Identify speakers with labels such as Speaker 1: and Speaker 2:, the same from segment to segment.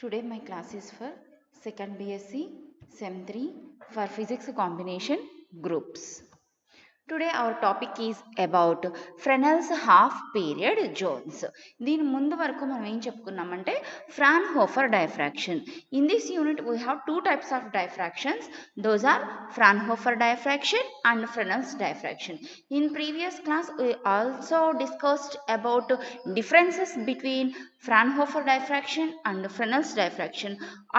Speaker 1: Today my class is for second BSc Sem 3 for physics combination groups. Today our topic is about Fresnel's half period zones. దీని ముందు వరకు మనం ఏం చెప్పుకున్నామంటే Fraunhofer diffraction. In this unit we have two types of diffractions. Those are Fraunhofer diffraction and Fresnel's diffraction. In previous class we also discussed about differences between Fraunhofer diffraction and Fresnel's diffraction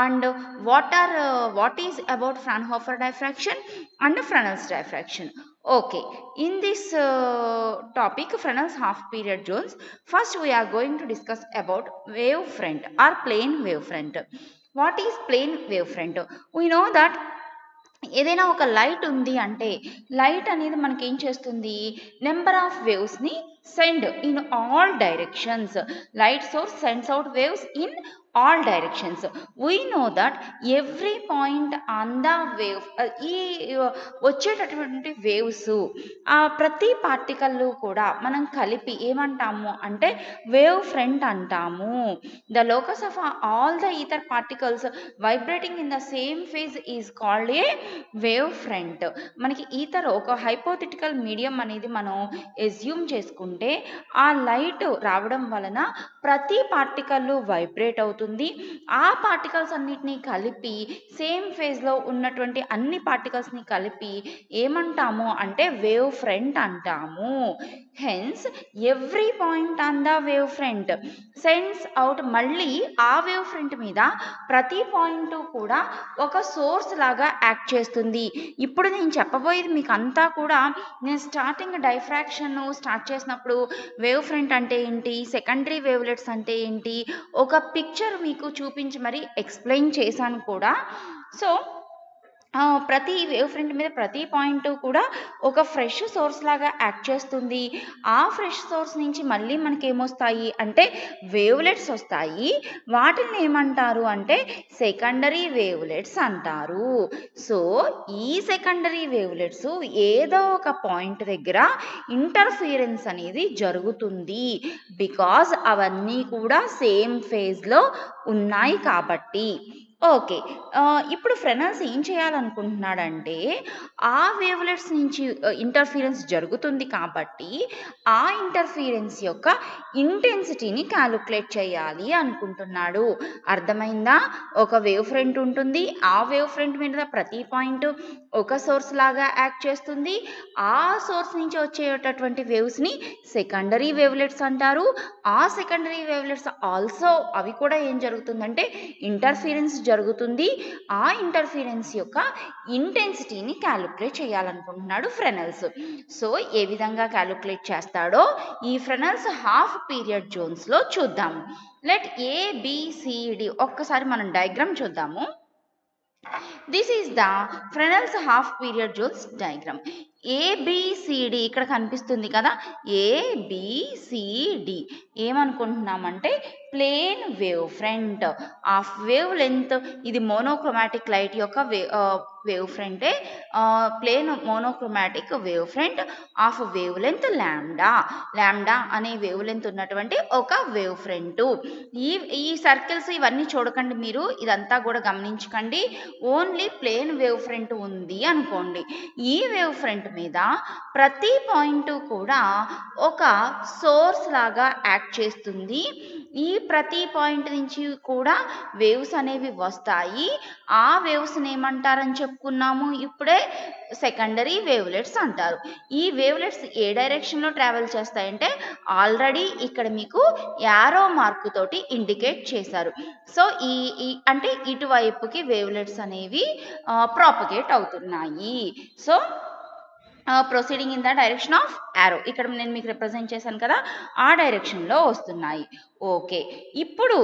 Speaker 1: and what is about Fraunhofer diffraction and Fresnel's diffraction. Okay, in this topic Fresnel's half period zones, first we are going to discuss about wavefront or plane wavefront. What is plane wavefront? We know that ఏదైనా ఒక light ఉంది అంటే light అనేది మనకి ఏం చేస్తుంది, number of వేవ్స్ని send in all directions. Light source sends out waves in all directions. We know that every point on the wave, ఈ వచ్చేటటువంటి వేవ్స్ ప్రతి పార్టికల్ కూడా మనం కలిపి ఏమంటాము అంటే వేవ్ ఫ్రంట్ అంటాము. The locus of all the ether particles vibrating in the same phase is called a wave front. మనకి ఈథర్ ఒక హైపోథెటికల్ మీడియం అనేది మనం ఎస్యూమ్ చేసుకుంటే ఆ లైట్ రావడం వలన ప్రతి పార్టికల్ వైబ్రేట్ అవుతుంది. ఆ పార్టికల్స్ అన్నిటినీ కలిపి సేమ్ ఫేజ్లో ఉన్నటువంటి అన్ని పార్టికల్స్ని కలిపి ఏమంటాము అంటే వేవ్ ఫ్రంట్ అంటాము. Hence every point on the wave front sends out, మళ్ళీ ఆ వేవ్ ఫ్రంట్ మీద ప్రతి పాయింట్ కూడా ఒక సోర్స్ లాగా యాక్ట్ చేస్తుంది. ఇప్పుడు నేను చెప్పబోయేది మీకు అంతా కూడా నేను స్టార్టింగ్ డైఫ్రాక్షన్ స్టార్ట్ చేసినప్పుడు వేవ్ ఫ్రంట్ అంటే ఏంటి, సెకండరీ వేవ్లెట్స్ అంటే ఏంటి, ఒక పిక్చర్ మీకు చూపించి మరి ఎక్స్ప్లెయిన్ చేశాను కూడా. సో ప్రతి వేవ్ ఫ్రంట్ మీద ప్రతి పాయింట్ కూడా ఒక ఫ్రెష్ సోర్స్ లాగా యాక్ట్ చేస్తుంది. ఆ ఫ్రెష్ సోర్స్ నుంచి మళ్ళీ మనకి ఏమొస్తాయి అంటే వేవ్లెట్స్ వస్తాయి. వాటిని ఏమంటారు అంటే సెకండరీ వేవ్లెట్స్ అంటారు. సో ఈ సెకండరీ వేవ్లెట్స్ ఏదో ఒక పాయింట్ దగ్గర ఇంటర్ఫియరెన్స్ అనేది జరుగుతుంది. బికాజ్ అవన్నీ కూడా సేమ్ ఫేజ్లో ఉన్నాయి కాబట్టి. ఓకే, ఇప్పుడు ఫ్రెనెల్స్ ఏం చేయాలనుకుంటున్నాడంటే ఆ వేవ్లెట్స్ నుంచి ఇంటర్ఫిరెన్స్ జరుగుతుంది కాబట్టి ఆ ఇంటర్ఫిరెన్స్ యొక్క ఇంటెన్సిటీని క్యాలిక్యులేట్ చేయాలి అనుకుంటున్నాడు. అర్థమైందా? ఒక వేవ్ ఫ్రంట్ ఉంటుంది, ఆ వేవ్ ఫ్రంట్ మీద ప్రతి పాయింట్ ఒక సోర్స్ లాగా యాక్ట్ చేస్తుంది. ఆ సోర్స్ నుంచి వచ్చేటటువంటి వేవ్స్ని సెకండరీ వేవ్లెట్స్ అంటారు. ఆ సెకండరీ వేవ్లెట్స్ ఆల్సో అవి కూడా ఏం జరుగుతుందంటే ఇంటర్ఫిరెన్స్ జరుగుతుంది. ఆ ఇంటర్ఫిరెన్స్ యొక్క ఇంటెన్సిటీని క్యాలిక్యులేట్ చేయాలనుకుంటున్నాడు ఫ్రెనెల్స్. సో ఏ విధంగా క్యాలిక్యులేట్ చేస్తాడో ఈ ఫ్రెనెల్స్ హాఫ్ పీరియడ్ జోన్స్లో చూద్దాము. లెట్ ఏబిసిడి ఒక్కసారి మనం డయాగ్రామ్ చూద్దాము. This is the Fresnel's half period zones diagram. A B C D ఇక్కడ కనిపిస్తుంది కదా, ఏబిసిడి ఏమనుకుంటున్నామంటే plane wave front of wavelength. ఇది మోనోక్రోమాటిక్ లైట్ యొక్క వేవ్ ఫ్రంటే, plane monochromatic wave front of wavelength lambda. Lambda అనే వేవ్ లెంత్ ఉన్నటువంటి ఒక వేవ్ ఫ్రంట్. ఈ సర్కిల్స్ ఇవన్నీ చూడకండి, మీరు ఇదంతా కూడా గమనించకండి. ఓన్లీ ప్లేన్ వేవ్ ఫ్రంట్ ఉంది అనుకోండి. ఈ వేవ్ ఫ్రంట్ మీద ప్రతి పాయింట్ కూడా ఒక సోర్స్ లాగా యాక్ట్ చేస్తుంది. ఈ ప్రతి పాయింట్ నుంచి కూడా వేవ్స్ అనేవి వస్తాయి. ఆ వేవ్స్ని ఏమంటారని చెప్పుకున్నాము ఇప్పుడే, సెకండరీ వేవ్లెట్స్ అంటారు. ఈ వేవ్లెట్స్ ఏ డైరెక్షన్లో ట్రావెల్ చేస్తాయంటే ఆల్రెడీ ఇక్కడ మీకు యారో మార్క్ తోటి ఇండికేట్ చేశారు. సో ఈ అంటే ఇటువైపుకి వేవ్లెట్స్ అనేవి ప్రాపగేట్ అవుతున్నాయి. So proceeding in the direction of arrow, ఇక్కడ నేను మీకు రిప్రజెంట్ చేశాను కదా, ఆ డైరెక్షన్లో వస్తున్నాయి. ఓకే, ఇప్పుడు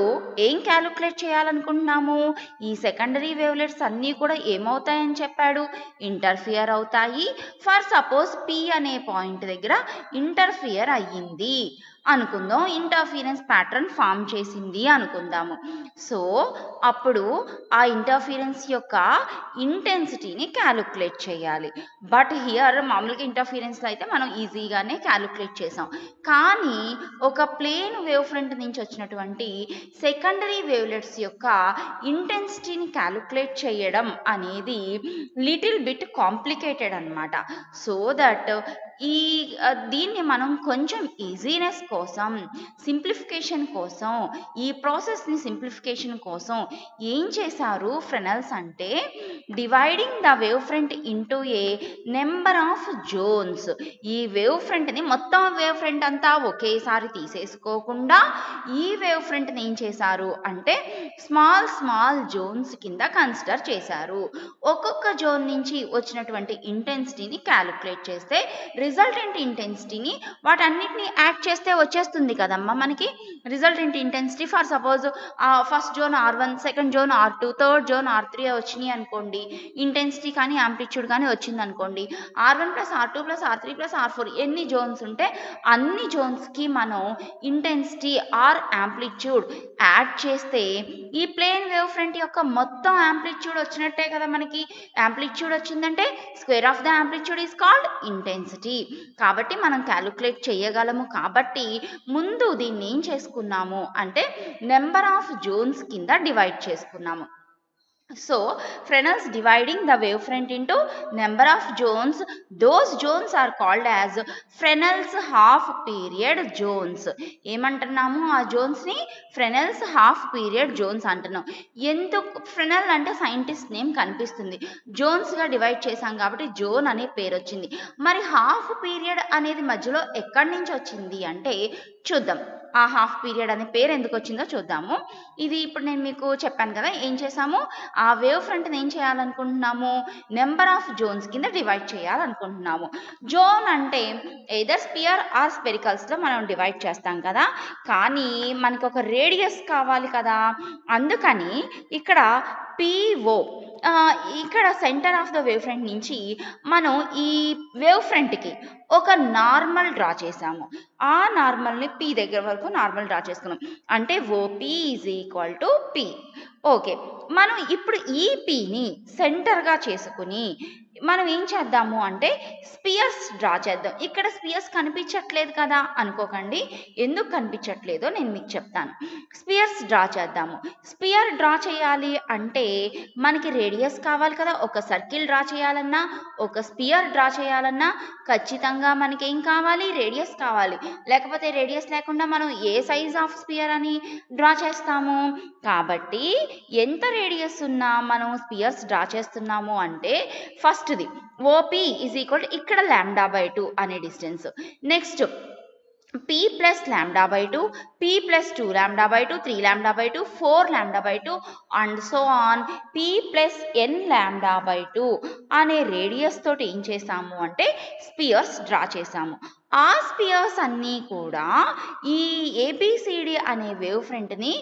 Speaker 1: ఏం క్యాలిక్యులేట్ చేయాలనుకుంటున్నాము? ఈ సెకండరీ వేవ్లెట్స్ అన్నీ కూడా ఏమవుతాయని చెప్పాడు, ఇంటర్ఫియర్ అవుతాయి. ఫర్ సపోజ్ పి అనే పాయింట్ దగ్గర ఇంటర్ఫియర్ అయ్యింది. అనుకుందాం. ఇంటర్ఫిరెన్స్ ప్యాటర్న్ ఫామ్ చేసింది అనుకుందాము. సో అప్పుడు ఆ ఇంటర్ఫిరెన్స్ యొక్క ఇంటెన్సిటీని క్యాలిక్యులేట్ చేయాలి. బట్ హియర్ మామూలుగా ఇంటర్ఫిరెన్స్లో అయితే మనం ఈజీగానే క్యాలిక్యులేట్ చేసాం. కానీ ఒక ప్లేన్ వేవ్ ఫ్రంట్ నుంచి వచ్చినటువంటి సెకండరీ వేవ్లెట్స్ యొక్క ఇంటెన్సిటీని క్యాలిక్యులేట్ చేయడం అనేది లిటిల్ బిట్ కాంప్లికేటెడ్ అనమాట. సో దట్ దీన్ని మనం కొంచెం ఈజీనెస్ కోసం, సింప్లిఫికేషన్ కోసం, ఈ ప్రాసెస్ని సింప్లిఫికేషన్ కోసం ఏం చేశారు ఫ్రెనెల్స్ అంటే dividing the wave front into A number of zones. ఈ వేవ్ ఫ్రంట్ని మొత్తం వేవ్ ఫ్రంట్ అంతా ఒకేసారి తీసేసుకోకుండా ఈ వేవ్ ఫ్రంట్ని ఏం చేశారు అంటే స్మాల్ స్మాల్ జోన్స్ కింద కన్సిడర్ చేశారు. ఒక్కొక్క జోన్ నుంచి వచ్చినటువంటి ఇంటెన్సిటీని క్యాలిక్యులేట్ చేస్తే రిజల్టెంట్ ఇంటెన్సిటీని వాటన్నిటిని యాడ్ చేస్తే వచ్చేస్తుంది కదమ్మా మనకి resultant intensity. For suppose first zone R1, second zone R2, third zone R3 వచ్చినాయి అనుకోండి, ఇంటెన్సిటీ కానీ యాంప్లిట్యూడ్ కానీ వచ్చింది అనుకోండి, R1 + R2 + R3 + R4 ఎన్ని జోన్స్ ఉంటే అన్ని జోన్స్కి మనం ఇంటెన్సిటీ ఆర్ యాంప్లిట్యూడ్ యాడ్ చేస్తే ఈ ప్లేన్ వేవ్ ఫ్రంట్ యొక్క మొత్తం యాంప్లిట్యూడ్ వచ్చినట్టే కదా మనకి. యాంప్లిట్యూడ్ వచ్చిందంటే square of the amplitude is called intensity. కాబట్టి మనం క్యాలిక్యులేట్ చేయగలము. కాబట్టి ముందు దీన్ని ఏం చేసుకున్నాము అంటే నెంబర్ ఆఫ్ జోన్స్ కింద డివైడ్ చేసుకున్నాము. So Fresnel's dividing the wavefront into number of zones. Those zones are called as Fresnel's half period zones. ఏమంటున్నాము ఆ జోన్స్ని ఫ్రెనెల్స్ హాఫ్ పీరియడ్ జోన్స్ అంటున్నాం. ఎందుకు ఫ్రెనెల్ అంటే సైంటిస్ట్ నేమ్ కనిపిస్తుంది, జోన్స్గా డివైడ్ చేశాం కాబట్టి జోన్ అనే పేరు వచ్చింది. మరి హాఫ్ పీరియడ్ అనేది మధ్యలో ఎక్కడి నుంచి వచ్చింది అంటే చూద్దాం. ఆ హాఫ్ పీరియడ్ అనే పేరు ఎందుకు వచ్చిందో చూద్దాము. ఇది ఇప్పుడు నేను మీకు చెప్పాను కదా, ఏం చేసాము ఆ వేవ్ ఫ్రంట్ని ఏం చేయాలనుకుంటున్నాము నెంబర్ ఆఫ్ జోన్స్ కింద డివైడ్ చేయాలనుకుంటున్నాము. జోన్ అంటే ఎయిదర్ స్పియర్ ఆర్ స్పెరికల్స్లో మనం డివైడ్ చేస్తాం కదా, కానీ మనకి ఒక రేడియస్ కావాలి కదా, అందుకని ఇక్కడ PO ఇక్కడ centre of the wave front నుంచి మనం ఈ వేవ్ ఫ్రంట్కి ఒక నార్మల్ డ్రా చేసాము. ఆ నార్మల్ని P దగ్గర వరకు నార్మల్ డ్రా చేసుకున్నాం. అంటే OP = P. ఓకే, మనం ఇప్పుడు ఈ Pని సెంటర్గా చేసుకుని మనం ఏం చేద్దాము అంటే స్పియర్స్ డ్రా చేద్దాం. ఇక్కడ స్పియర్స్ కనిపించట్లేదు కదా అనుకోకండి, ఎందుకు కనిపించట్లేదో నేను మీకు చెప్తాను. స్పియర్స్ డ్రా చేద్దాము. స్పియర్ డ్రా చేయాలి అంటే మనకి రేడియస్ కావాలి కదా, ఒక సర్కిల్ డ్రా చేయాలన్నా ఒక స్పియర్ డ్రా చేయాలన్నా ఖచ్చితంగా మనకి ఏం కావాలి రేడియస్ కావాలి. లేకపోతే రేడియస్ లేకుండా మనం ఏ సైజ్ ఆఫ్ స్పియర్ అని డ్రా చేస్తాము. కాబట్టి ఎంత రేడియస్ ఉన్నా మనం స్పియర్స్ డ్రా చేస్తున్నాము అంటే ఫస్ట్ది OP = ఇక్కడ λ/2 అనే distance. Next P + λ/2, P + 2 λ/2, 3 λ/2, 4 λ/2 and so on P + n λ/2 అనే రేడియస్ తోటి ఏం చేసాము అంటే స్పియర్స్ డ్రా చేసాము. ఆ స్పియర్స్ అన్నీ కూడా ఈ ABCD అనే వేవ్ ఫ్రంట్ని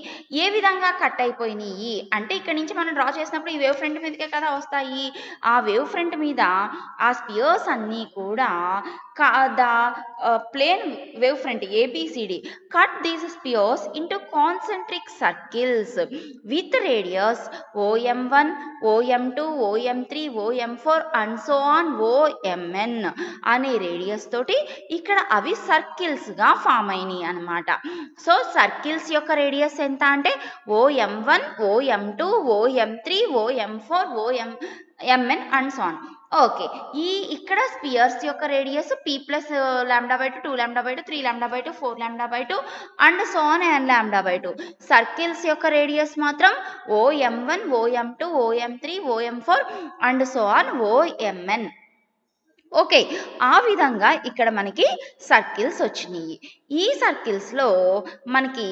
Speaker 1: ఏ విధంగా కట్ అయిపోయినాయి అంటే ఇక్కడ నుంచి మనం డ్రా చేసినప్పుడు ఈ వేవ్ ఫ్రంట్ మీదకే కదా వస్తాయి. ఆ వేవ్ ఫ్రంట్ మీద ఆ స్పియర్స్ అన్నీ కూడా the plane wave front ABCD cut these spheres into concentric circles with radius OM1, OM2, OM3, OM4 and so on OMN అనే రేడియస్ తోటి ఇక్కడ అవి సర్కిల్స్గా ఫామ్ అయినాయి అన్నమాట. సో సర్కిల్స్ యొక్క రేడియస్ ఎంత అంటే OM1, OM2, OM3, OM4, OMN and so on. Okay, ఇక్కడ స్పియర్స్ యొక్క radius P + λ/2, 2 λ/2, 3 λ/2, 4 λ/2 and so on n λ/2. Circles యొక్క రేడియస్ మాత్రం OM1, OM2, OM3, OM4 and so on OMN. Okay, ఆ విధంగా ఇక్కడ మనకి సర్కిల్స్ వచ్చినాయి. ఈ సర్కిల్స్లో మనకి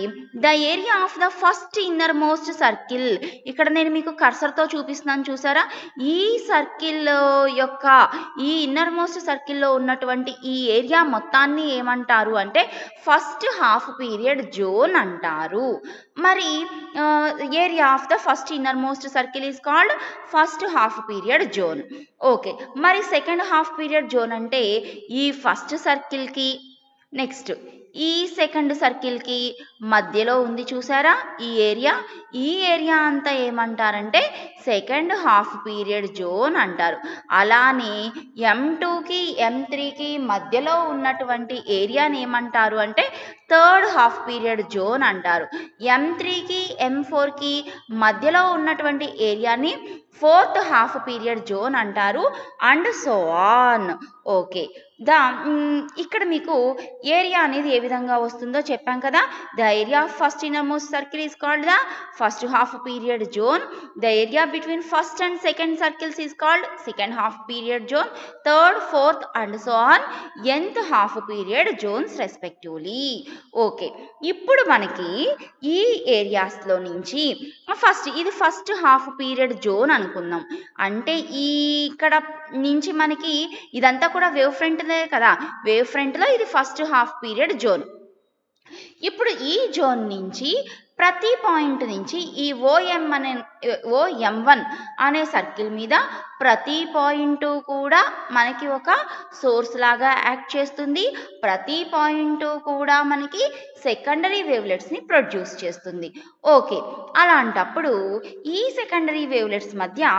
Speaker 1: the area of the first innermost circle, ఇక్కడ నేను మీకు కర్సర్తో చూపిస్తున్నాను చూసారా, ఈ సర్కిల్ యొక్క ఈ ఇన్నర్ మోస్ట్ సర్కిల్లో ఉన్నటువంటి ఈ ఏరియా మొత్తాన్ని ఏమంటారు అంటే ఫస్ట్ హాఫ్ పీరియడ్ జోన్ అంటారు. మరి area of the first innermost circle is called first half period zone. Okay, మరి సెకండ్ హాఫ్ పీరియడ్ జోన్ అంటే ఈ ఫస్ట్ సర్కిల్కి నెక్స్ట్ ఈ సెకండ్ సర్కిల్కి మధ్యలో ఉంది చూసారా ఈ ఏరియా అంతా ఏమంటారంటే సెకండ్ హాఫ్ పీరియడ్ జోన్ అంటారు. అలానే M2కి M3కి మధ్యలో ఉన్నటువంటి ఏరియాని ఏమంటారు అంటే థర్డ్ హాఫ్ పీరియడ్ జోన్ అంటారు. M3కి M4కి మధ్యలో ఉన్నటువంటి ఏరియాని ఫోర్త్ హాఫ్ పీరియడ్ జోన్ అంటారు అండ్ సో ఆన్. ఓకే, ఇక్కడ మీకు ఏరియా అనేది ఏ విధంగా వస్తుందో చెప్పాం కదా. The area of first innermost circle is called the first half period zone. The area between first and second circles is called second half period zone. Third, fourth and so on nth half period zones respectively. Okay, ఇప్పుడు మనకి ఈ ఏరియాస్లో నుంచి ఇది first half period zone అనుకుందాం. అంటే ఇక్కడ నుంచి మనకి ఇదంతా కూడా వేవ్ ఫ్రంట్లే కదా. వేవ్ ఫ్రంట్లో ఇది ఫస్ట్ హాఫ్ పీరియడ్ జోన్. ఇప్పుడు ఈ జోన్ నుంచి ప్రతి పాయింట్ నుంచి ఈ OM1 అనే సర్కిల్ మీద ప్రతి పాయింట్ కూడా మనకి ఒక సోర్స్ లాగా యాక్ట్ చేస్తుంది. ప్రతి పాయింట్ కూడా మనకి సెకండరీ వేవ్లెట్స్ని ప్రొడ్యూస్ చేస్తుంది. ఓకే, అలాంటప్పుడు ఈ సెకండరీ వేవ్లెట్స్ మధ్య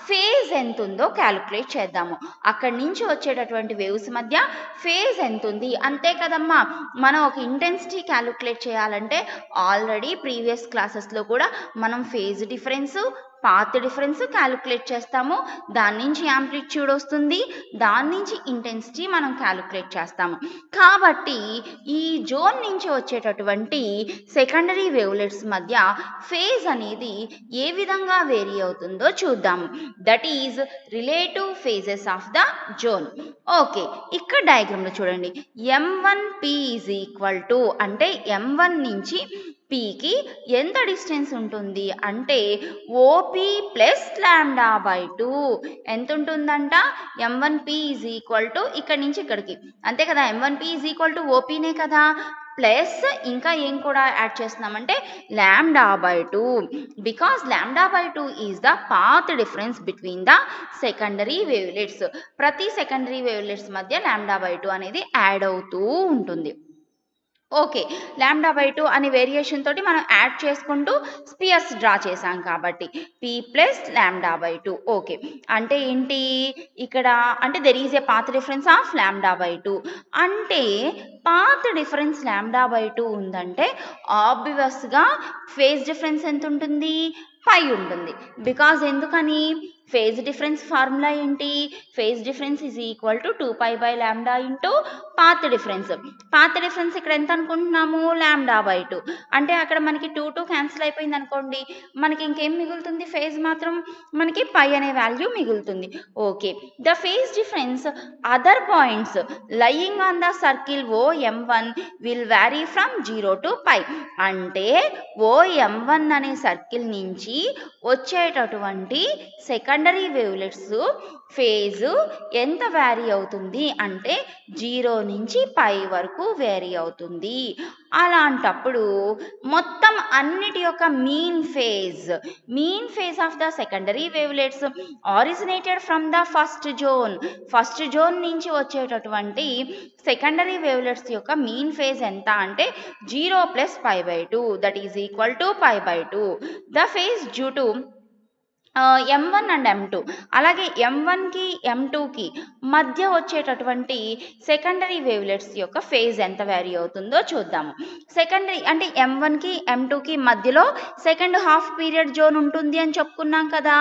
Speaker 1: ఫేజ్ ఎంత ఉందో క్యాలిక్యులేట్ చేద్దాము. అక్కడి నుంచి వచ్చేటటువంటి వేవ్స్ మధ్య ఫేజ్ ఎంత ఉంది అంతే కదమ్మా. మనం ఒక ఇంటెన్సిటీ క్యాలిక్యులేట్ చేయాలంటే ఆల్రెడీ ప్రీవియస్ క్లాసెస్లో కూడా మనం phase difference, path difference calculate చేస్తాము. దాని నుంచి యాంప్లిట్యూడ్ వస్తుంది, దాని నుంచి ఇంటెన్సిటీ మనం క్యాలిక్యులేట్ చేస్తాము. కాబట్టి ఈ జోన్ నుంచి వచ్చేటటువంటి సెకండరీ వేవ్లెట్స్ మధ్య ఫేజ్ అనేది ఏ విధంగా వేరీ అవుతుందో చూద్దాము. That is relative phases of the zone. Okay, ఇక్కడ డయాగ్రామ్లో చూడండి. M1P ఈజ్ ఈక్వల్ టు అంటే M1 నుంచి Pకి ఎంత డిస్టెన్స్ ఉంటుంది అంటే OP ప్లస్ λ/2 ఎంత ఉంటుందంట. M1P ఈజ్ ఈక్వల్ టు ఇక్కడి నుంచి ఇక్కడికి అంతే కదా. M1P ఈజ్ ఈక్వల్ టు OPనే కదా, ప్లస్ ఇంకా ఏం కూడా యాడ్ చేస్తున్నామంటే λ/2 because λ/2 is the path difference between the secondary wavelets. ప్రతి సెకండరీ వేవ్లెట్స్ మధ్య λ/2 అనేది యాడ్ అవుతూ ఉంటుంది. ఓకే, λ/2 అనే వేరియేషన్ తోటి మనం యాడ్ చేసుకుంటూ స్పియర్స్ డ్రా చేసాం కాబట్టి P ప్లస్ λ/2. ఓకే, అంటే ఏంటి ఇక్కడ అంటే there is a path difference of λ/2. అంటే పాత్ డిఫరెన్స్ λ/2 ఉందంటే ఆబ్వియస్గా ఫేజ్ డిఫరెన్స్ ఎంత ఉంటుంది, పై ఉంటుంది. బికాజ్ ఎందుకని ఫేజ్ డిఫరెన్స్ ఫార్ములా ఏంటి, phase difference is equal to 2π/λ into path difference. Path difference ఇక్కడ ఎంత అనుకుంటున్నాము, λ/2. అంటే అక్కడ మనకి 2 క్యాన్సిల్ అయిపోయింది అనుకోండి, మనకి ఇంకేం మిగులుతుంది, ఫేజ్ మాత్రం మనకి పై అనే వాల్యూ మిగులుతుంది. Okay, the phase difference other points lying on the circle OM1 will vary from 0 to π. అంటే OM1 అనే సర్కిల్ నుంచి వచ్చేటటువంటి సెకండరీ వేవ్లెట్స్ ఫేజ్ ఎంత వ్యారీ అవుతుంది అంటే 0 నుంచి π వరకు వేరీ అవుతుంది. అలాంటప్పుడు మొత్తం అన్నిటి యొక్క mean phase of the secondary wavelets originated from the first zone నుంచి వచ్చేటటువంటి సెకండరీ వేవ్లెట్స్ యొక్క మీన్ ఫేజ్ ఎంత అంటే 0 plus π/2 that is equal to π/2. The phase due to M1 and M2 అలాగే M1కి M2కి మధ్య వచ్చేటటువంటి సెకండరీ వేవ్లెట్స్ యొక్క ఫేజ్ ఎంత వ్యారీ అవుతుందో చూద్దాము. సెకండరీ అంటే M1కి M2కి మధ్యలో సెకండ్ హాఫ్ పీరియడ్ జోన్ ఉంటుంది అని చెప్పుకున్నాం కదా.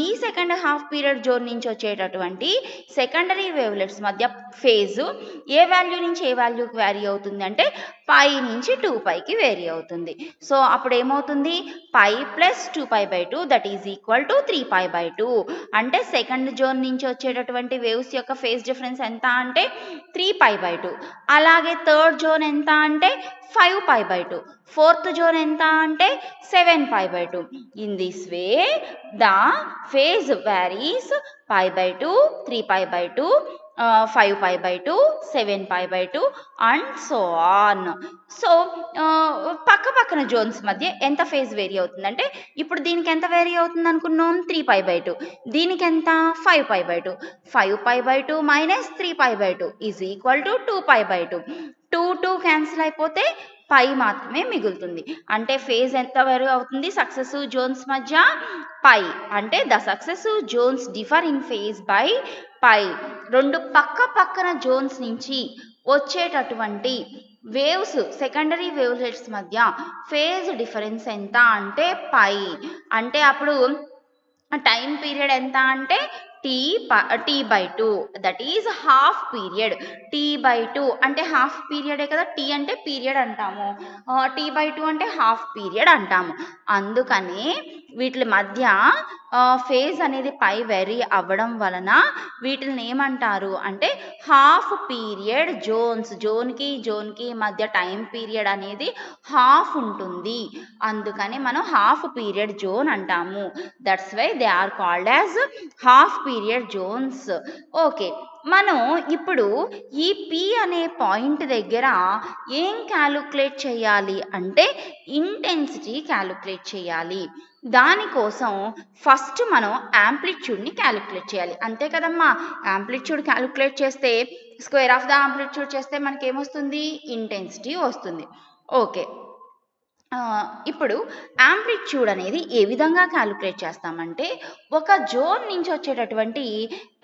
Speaker 1: ఈ సెకండ్ హాఫ్ పీరియడ్ జోన్ నుంచి వచ్చేటటువంటి సెకండరీ వేవ్లెట్స్ మధ్య ఫేజ్ ఏ వాల్యూ నుంచి ఏ వాల్యూకి వ్యారీ అవుతుంది అంటే π నుంచి 2πకి వేరీ అవుతుంది. సో అప్పుడు ఏమవుతుంది, π plus 2π/2 that is equal to 3π/2. అంటే సెకండ్ జోన్ నుంచి వచ్చేటటువంటి వేవ్స్ యొక్క ఫేజ్ డిఫరెన్స్ ఎంత అంటే 3π/2. అలాగే థర్డ్ జోన్ ఎంత అంటే 5π/2. ఫోర్త్ జోన్ ఎంత అంటే 7π/2. In this way the phase varies π/2, 3π/2, 5π/2, 7π/2 and so on. So పక్కన జోన్స్ మధ్య ఎంత ఫేజ్ వేరీ అవుతుందంటే ఇప్పుడు దీనికి ఎంత వేరీ అవుతుంది అనుకున్నాం 3π/2, దీనికి ఎంత 5π/2. 5π/2 minus 3π/2 is equal to 2π/2. 2 cancel అయిపోతే పై మాత్రమే మిగులుతుంది. అంటే ఫేజ్ ఎంత వరకు అవుతుంది సక్సెసివ్ జోన్స్ మధ్య? పై. అంటే the successive zones differ in phase by pi. 2 పక్కన జోన్స్ నుంచి వచ్చేటటువంటి వేవ్స్ సెకండరీ వేవ్లెట్స్ మధ్య ఫేజ్ డిఫరెన్స్ ఎంత అంటే పై. అంటే అప్పుడు టైం పీరియడ్ ఎంత అంటే t/2 that is half period. t/2 అంటే హాఫ్ పీరియడే కదా, t అంటే పీరియడ్ అంటాము, t/2 అంటే హాఫ్ పీరియడ్ అంటాము. అందుకనే వీటి మధ్య ఫేజ్ అనేది పై వెరీ అవ్వడం వలన వీటిని ఏమంటారు అంటే హాఫ్ పీరియడ్ జోన్స్. జోన్కి మధ్య టైం పీరియడ్ అనేది హాఫ్ ఉంటుంది, అందుకని మనం హాఫ్ పీరియడ్ జోన్ అంటాము. That's why they are called as half period zones. Okay, మనం ఇప్పుడు ఈ పి అనే పాయింట్ దగ్గర ఏం క్యాలిక్యులేట్ చేయాలి అంటే ఇంటెన్సిటీ క్యాలిక్యులేట్ చేయాలి. దానికోసం ఫస్ట్ మనం యాంప్లిట్యూడ్ని క్యాలిక్యులేట్ చేయాలి, అంతే కదమ్మా. యాంప్లిట్యూడ్ క్యాలిక్యులేట్ చేస్తే స్క్వేర్ ఆఫ్ ద యాంప్లిట్యూడ్ చేస్తే మనకి ఏమొస్తుంది? ఇంటెన్సిటీ వస్తుంది. ఓకే, ఇప్పుడు యాంప్లిట్యూడ్ అనేది ఏ విధంగా క్యాలిక్యులేట్ చేస్తామంటే ఒక జోన్ నుంచి వచ్చేటటువంటి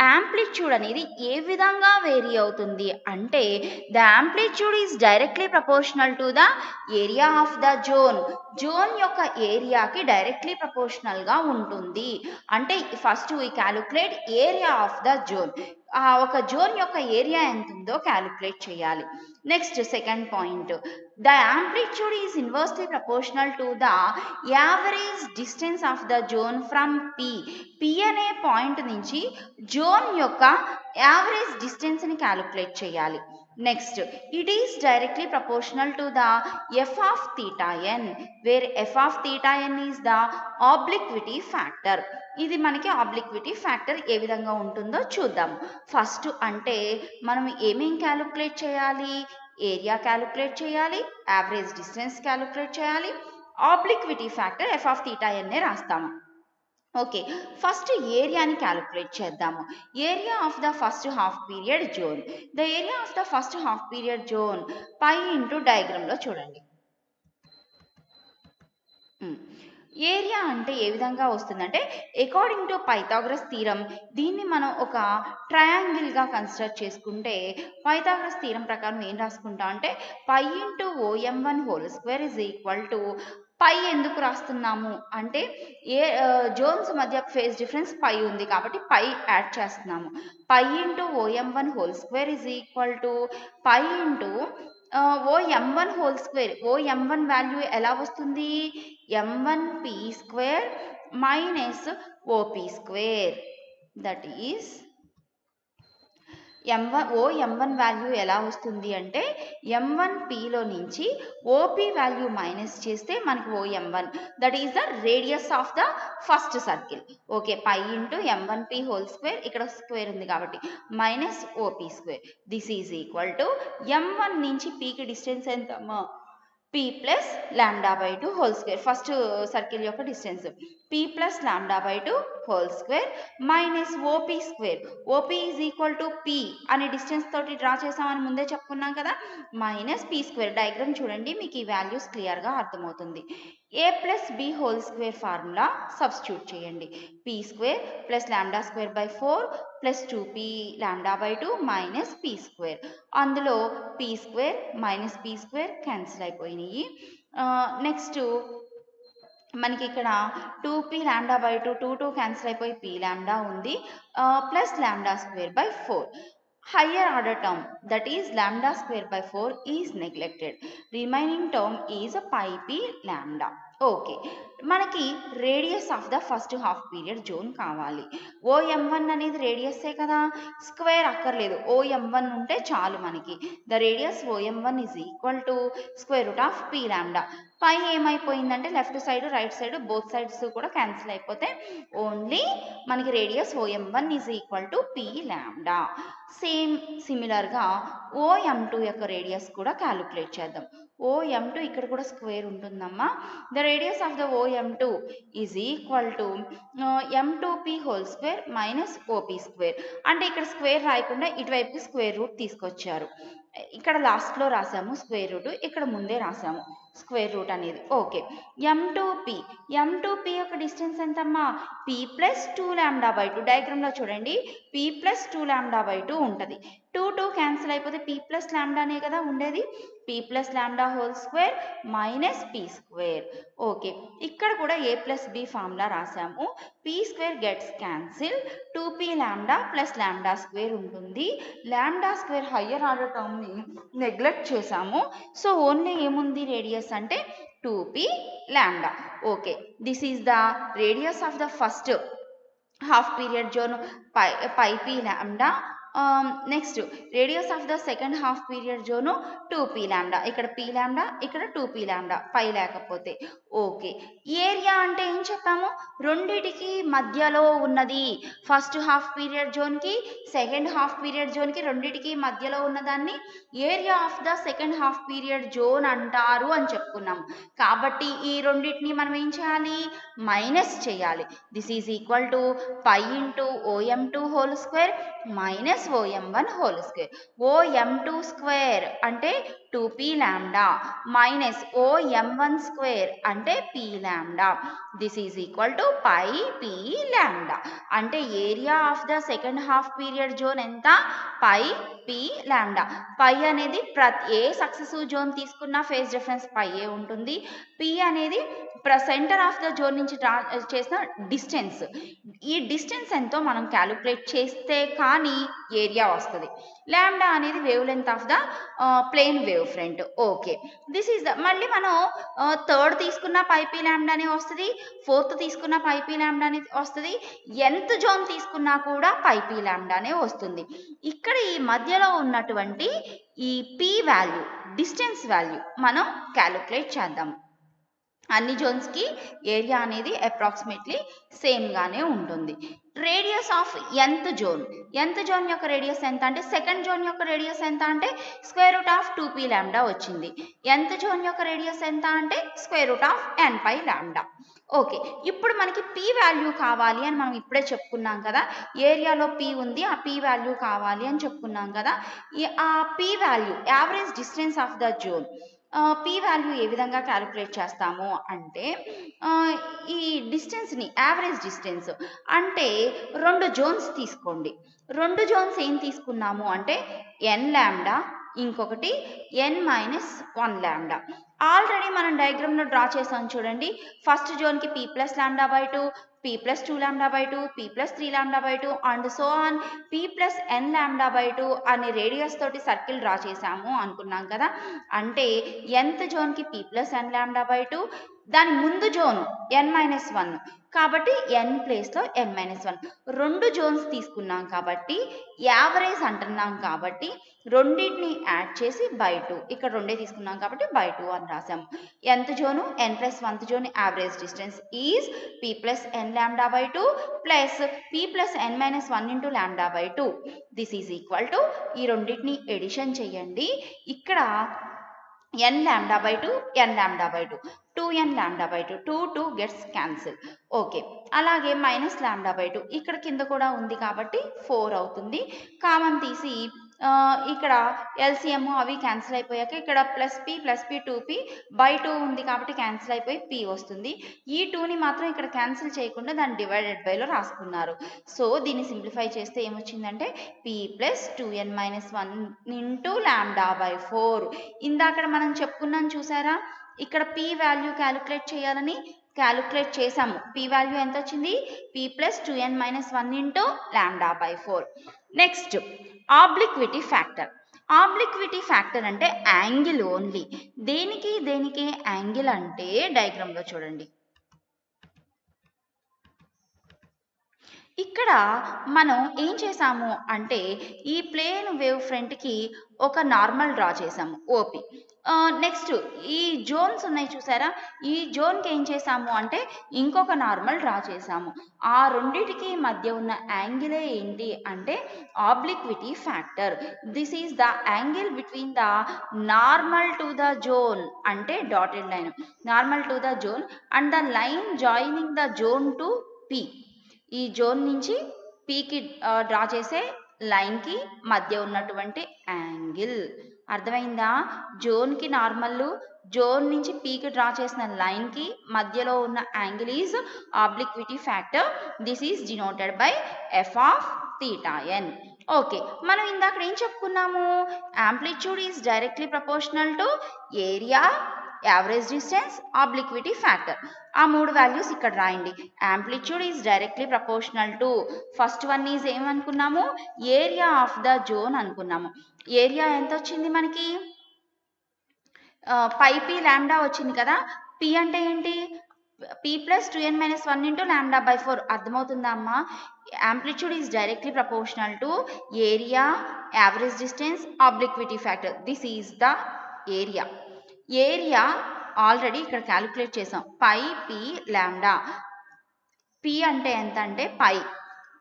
Speaker 1: యాంప్లిట్యూడ్ అనేది ఏ విధంగా వేరీ అవుతుంది అంటే the amplitude is directly proportional to the area of the zone. Zone యొక్క ఏరియాకి డైరెక్ట్లీ ప్రపోర్షనల్గా ఉంటుంది. అంటే first we calculate area of the zone. ఒక జోన్ యొక్క ఏరియా ఎంత ఉందో క్యాలిక్యులేట్ చేయాలి. Next second point, the amplitude is inversely proportional to the average distance of the zone from P. P అనే పాయింట్ నుంచి జోన్ యొక్క యావరేజ్ డిస్టెన్స్ని క్యాలిక్యులేట్ చేయాలి. Next, it is directly proportional to the F of theta N, where F of theta N is the obliquity factor. ఇది మనకి ఆబ్లిక్విటీ factor ఏ విధంగా ఉంటుందో చూద్దాం. First అంటే మనం ఏమేం క్యాలిక్యులేట్ చేయాలి? ఏరియా క్యాలిక్యులేట్ చేయాలి, యావరేజ్ డిస్టెన్స్ క్యాలిక్యులేట్ చేయాలి, obliquity factor F of theta ఎన్నే రాస్తాము. ఓకే, ఫస్ట్ ఏరియాని క్యాలిక్యులేట్ చేద్దాము. Area of the first half period zone. The area of the first half period zone pi into డయాగ్రామ్లో చూడండి. Area అంటే ఏ విధంగా వస్తుందంటే అకార్డింగ్ టు పైథాగరస్ థీరం దీన్ని మనం ఒక ట్రయాంగిల్గా కన్సిడర్ చేసుకుంటే పైథాగరస్ థీరం ప్రకారం ఏం రాసుకుంటాం అంటే pi into OM1 whole square is equal to pi ఎందుకు రాస్తున్నాము అంటే జోన్స్ మధ్య ఫేజ్ డిఫరెన్స్ పై ఉంది కాబట్టి పై యాడ్ చేస్తున్నాము. Pi into OM1 whole square is equal to pi into OM1 whole square. OM1 value ఎలా వస్తుంది? M1p square minus OP square. That is M1 value ఎలా వస్తుంది అంటే M1pలో నుంచి OP వాల్యూ మైనస్ చేస్తే మనకి OM1, that is the radius of the first circle. Okay, pi into M1p whole square, ఇక్కడ square ఉంది కాబట్టి minus OP square. This is equal to M1 నుంచి pకి డిస్టెన్స్ ఎంత? p plus λ/2 whole square. First circle యొక్క distance p plus λ/2 whole square minus OP square. OP is equal to p అనే distance తోటి draw చేసామని ముందే చెప్పుకున్నాం కదా, మైనస్ p స్క్వేర్. డయాగ్రామ్ చూడండి, మీకు ఈ వాల్యూస్ క్లియర్గా అర్థమవుతుంది. a plus b whole square formula substitute చేయండి. p square plus λ²/4 plus 2p λ/2 minus p square. అందులో p square minus p square cancel అయిపోయినాయి. నెక్స్ట్ మనకి ఇక్కడ 2p λ/2 2 క్యాన్సిల్ అయిపోయి p λ ఉంది, plus λ²/4. higher order term, that is λ²/4 is neglected. Remaining term is pi p lambda. Okay, మనకి radius of the first half period zone కావాలి. OM1 అనేది రేడియస్సే కదా, square అక్కర్లేదు, OM1 ఉంటే చాలు మనకి. The radius OM1 is equal to square root of p లాండా. పై ఏమైపోయిందంటే left side right side both sides కూడా క్యాన్సిల్ అయిపోతే ఓన్లీ మనకి radius OM1 is equal to p లాండా. సిమిలర్గా OM2 యొక్క రేడియస్ కూడా క్యాలిక్యులేట్ చేద్దాం. OM2 ఇక్కడ కూడా స్క్వేర్ ఉంటుందమ్మా. The radius of the OM2 is equal to M2P whole square minus OP square. అంటే ఇక్కడ స్క్వేర్ రాయకుండా ఇటువైపు స్క్వేర్ రూట్ తీసుకొచ్చారు. ఇక్కడ లాస్ట్లో రాసాము స్క్వేర్ రూట్, ఇక్కడ ముందే రాసాము స్క్వేర్ రూట్ అనేది. ఓకే, M2P యొక్క డిస్టెన్స్ ఎంతమ్మా? P plus 2λ/2. డయాగ్రామ్లో చూడండి, P ప్లస్ 2λ/2 ఉంటుంది. 2 క్యాన్సిల్ అయిపోతే P ప్లస్ లాంబ్డానే కదా ఉండేది. P plus lambda whole square minus P square. Okay, ఇక్కడ కూడా A ప్లస్ B ఫార్ములా రాసాము. P square gets cancel, 2P lambda plus lambda square ఉంటుంది. లాంబ్డా స్క్వేర్ హయ్యర్ ఆర్డర్ టర్మ్ని నెగ్లెక్ట్ చేసాము. సో ఓన్లీ ఏముంది రేడియస్ అంటే 2P lambda. Okay, this is the radius of the first half period zone pi P lambda. Next radius of the second half period zone 2P lambda. ఇక్కడ P lambda, ఇక్కడ 2P lambda, పై లేకపోతే. Okay, area అంటే ఏం చెప్పాము? రెండిటికి మధ్యలో ఉన్నది. First half period జోన్కి సెకండ్ హాఫ్ పీరియడ్ జోన్కి రెండిటికి మధ్యలో ఉన్నదాన్ని area of the second half period zone అంటారు అని చెప్పుకున్నాము. కాబట్టి ఈ రెండింటిని మనం ఏం చేయాలి? మైనస్ చేయాలి. This is equal to pi into OM2 whole square minus OM1 whole square. OM2 square అంటే 2P lambda minus OM1 square అంటే P lambda. This is equal to pi P lambda. అంటే area of the second half period zone ఎంత? Pi P lambda. Pi అనేది ఏ successive zone తీసుకున్నా phase difference pi ఏ ఉంటుంది. P అనేది centre of the zone నుంచి చేసిన డిస్టెన్స్. ఈ డిస్టెన్స్ ఎంతో మనం క్యాలిక్యులేట్ చేస్తే కానీ ఏరియా వస్తుంది. లాంబ్డా అనేది wavelength of the plane wave front. Okay, this is the మళ్ళీ మనం థర్డ్ తీసుకున్న పై P లాంబ్డానే వస్తుంది, ఫోర్త్ తీసుకున్న పై P లాంబ్డానే వస్తుంది, nth జోన్ తీసుకున్నా కూడా పై P లాంబ్డానే వస్తుంది. ఇక్కడ ఈ మధ్యలో ఉన్నటువంటి ఈ P వాల్యూ, డిస్టెన్స్ వాల్యూ మనం క్యాలిక్యులేట్ చేద్దాం. అన్ని జోన్స్కి ఏరియా అనేది అప్రాక్సిమేట్లీ సేమ్గానే ఉంటుంది. రేడియస్ ఆఫ్ nth జోన్ యొక్క రేడియస్ ఎంత అంటే, సెకండ్ జోన్ యొక్క రేడియస్ ఎంత అంటే square root of 2P lambda వచ్చింది. nth జోన్ యొక్క రేడియస్ ఎంత అంటే square root of npi lambda. Okay, ఇప్పుడు మనకి P వాల్యూ కావాలి అని మనం ఇప్పుడే చెప్పుకున్నాం కదా. ఏరియాలో P ఉంది, ఆ P వాల్యూ కావాలి అని చెప్పుకున్నాం కదా. ఆ P value average distance of the zone, P value ఏ విధంగా క్యాలిక్యులేట్ చేస్తాము అంటే, ఈ డిస్టెన్స్ని యావరేజ్ డిస్టెన్స్ అంటే 2 జోన్స్ తీసుకోండి. 2 జోన్స్ ఏం తీసుకున్నాము అంటే n లాంబ్డా, ఇంకొకటి n-1 లాంబ్డా. ఆల్రెడీ మనం డయాగ్రామ్లో డ్రా చేసాం చూడండి. ఫస్ట్ జోన్కి P plus lambda, P plus 2 lambda, P plus 3 lambda and so on P plus n lambda అనే రేడియస్ తోటి సర్కిల్ డ్రా చేసాము అనుకున్నాం కదా. అంటే nth జోన్కి P ప్లస్ n లాంబ్డా/2, దాని ముందు జోన్ n-1 కాబట్టి n ప్లేస్లో n-1. 2 జోన్స్ తీసుకున్నాం కాబట్టి యావరేజ్ అంటున్నాం కాబట్టి రెండింటిని యాడ్ చేసి /2, ఇక్కడ 2 తీసుకున్నాం కాబట్టి /2 అని రాసాము. nth zone n+1th zone average distance is P plus n lambda plus P plus n-1 into lambda. This is equal to ఈ రెండింటిని ఎడిషన్ చేయండి. ఇక్కడ n లాంబ్డా/2, n లాంబ్డా/2, 2n లాంబ్డా/2, 2 గెట్స్ క్యాన్సిల్. ఓకే, అలాగే మైనస్ లాంబ్డా/2 ఇక్కడ కింద కూడా ఉంది కాబట్టి 4 అవుతుంది. కామన్ తీసి ఇక్కడ LCM అవి క్యాన్సిల్ అయిపోయాక ఇక్కడ +P 2P/2 ఉంది కాబట్టి క్యాన్సిల్ అయిపోయి P వస్తుంది. ఈ 2ని మాత్రం ఇక్కడ క్యాన్సిల్ చేయకుండా దాన్ని డివైడెడ్ బైలో రాసుకున్నారు. సో దీన్ని సింప్లిఫై చేస్తే ఏమొచ్చిందంటే P plus 2n-1 into lambda. ఇందాక మనం చెప్పుకున్నాం చూసారా, ఇక్కడ P వాల్యూ క్యాలిక్యులేట్ చేయాలని క్యాలిక్యులేట్ చేసాము. P వాల్యూ ఎంత వచ్చింది? P plus 2n-1 into lambda. Next obliquity factor. Obliquity factor అంటే యాంగిల్ ఓన్లీ. దేనికి యాంగిల్ అంటే డయాగ్రామ్లో చూడండి. ఇక్కడ మనం ఏం చేసాము అంటే ఈ ప్లేన్ వేవ్ ఫ్రంట్‌కి ఒక నార్మల్ డ్రా చేసాము ఓపీ. నెక్స్ట్ ఈ జోన్స్ ఉన్నాయి చూసారా? ఈ జోన్‌కి ఏం చేసాము అంటే ఇంకొక నార్మల్ డ్రా చేసాము. ఆ రెండిటికి మధ్య ఉన్న యాంగిలే ఏంటి అంటే obliquity factor. This is the angle between the normal to the zone అంటే dotted line. Normal to the zone and the line joining the zone to P. ఈ జోన్ నుంచి పీకి డ్రా చేసే లైన్‌కి మధ్య ఉన్నటువంటి యాంగిల్. అర్థమైందా? జోన్‌కి నార్మల్, జోన్ నుంచి పీకి డ్రా చేసిన లైన్‌కి మధ్యలో ఉన్న angle is obliquity factor. This is denoted by F of theta N. Okay. మనం ఇందాక ఏం చెప్పుకున్నాము? Amplitude is directly proportional to area, average distance, obliquity factor. ఆ 3 వాల్యూస్ ఇక్కడ రాయండి. Amplitude is directly proportional to first one is ఏమనుకున్నాము? Area of the zone అనుకున్నాము. Area ఎంత వచ్చింది మనకి? పై పి లాంబ్డా వచ్చింది కదా. పి అంటే ఏంటి? P plus 2n-1 into lambda by 4. అర్థమవుతుందా అమ్మా? Amplitude is directly proportional to area, average distance, obliquity factor. This is the area. Area already ఇక్కడ క్యాలిక్యులేట్ చేసాం. Pi P lambda. పి అంటే ఎంత అంటే పై.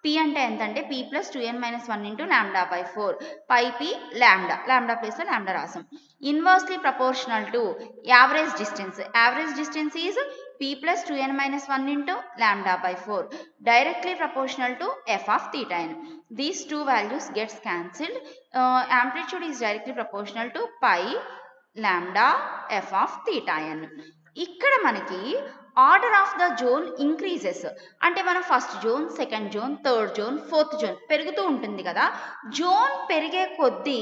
Speaker 1: పి అంటే ఎంత అంటే P plus 2n-1 into lambda by 4. Pi P lambda. Lambda ప్లేస్లో lambda రాసాం. Inversely proportional to average distance. Average distance is p plus 2n-1 into lambda by 4. Directly proportional to f of theta n. These two values gets cancelled. Amplitude is directly proportional to pi lambda f of theta n. ఇక్కడ మనకి order of the zone increases. అంటే మనం first zone, second zone, third zone, fourth zone పెరుగుతూ ఉంటుంది కదా. Zone పెరిగే కొద్దీ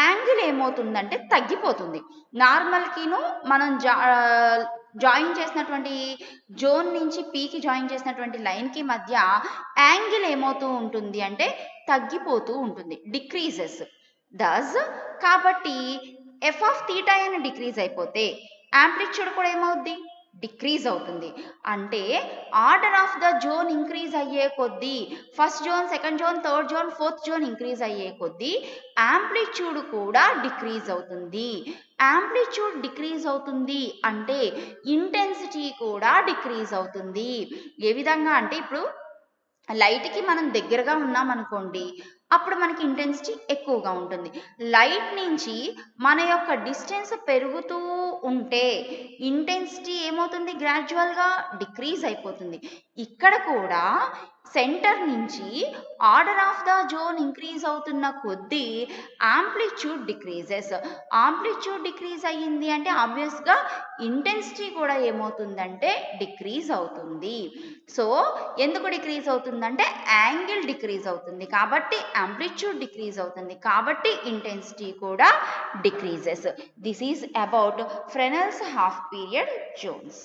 Speaker 1: angle ఏమవుతుందంటే తగ్గిపోతుంది. నార్మల్కిను మనం జాయిన్ చేసినటువంటి జోన్ నుంచి పీకి జాయిన్ చేసినటువంటి లైన్కి మధ్య యాంగిల్ ఏమవుతూ ఉంటుంది అంటే తగ్గిపోతూ ఉంటుంది, డిక్రీజెస్. దస్ కాబట్టి ఎఫ్ ఆఫ్ థీటా అని డిక్రీజ్ అయిపోతే యాంప్లిట్యూడ్ కూడా ఏమవుద్ది? డిక్రీజ్ అవుతుంది. అంటే order of the zone increase అయ్యే కొద్దీ first zone, second zone, third zone, fourth zone increase అయ్యే కొద్దీ యాంప్లిట్యూడ్ కూడా డిక్రీజ్ అవుతుంది. యాంప్లిట్యూడ్ డిక్రీజ్ అవుతుంది అంటే ఇంటెన్సిటీ కూడా డిక్రీజ్ అవుతుంది. ఏ విధంగా అంటే ఇప్పుడు లైట్కి మనం దగ్గరగా ఉన్నాం అనుకోండి, అప్పుడు మనకి ఇంటెన్సిటీ ఎక్కువగా ఉంటుంది. లైట్ నుంచి మన యొక్క డిస్టెన్స్ పెరుగుతూ ఉంటే ఇంటెన్సిటీ ఏమవుతుంది? గ్రాడ్యువల్గా డిక్రీజ్ అయిపోతుంది. ఇక్కడ కూడా సెంటర్ నుంచి order of the zone increase అవుతున్న కొద్దీ యాంప్లిట్యూడ్ డిక్రీజెస్. ఆంప్లిట్యూడ్ డిక్రీజ్ అయ్యింది అంటే ఆబ్వియస్గా ఇంటెన్సిటీ కూడా ఏమవుతుందంటే డిక్రీజ్ అవుతుంది. సో ఎందుకు డిక్రీజ్ అవుతుందంటే యాంగిల్ డిక్రీజ్ అవుతుంది కాబట్టి యాంప్లిట్యూడ్ డిక్రీజ్ అవుతుంది కాబట్టి ఇంటెన్సిటీ కూడా decreases. This is about Fresnel's half period zones.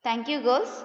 Speaker 1: Thank you girls.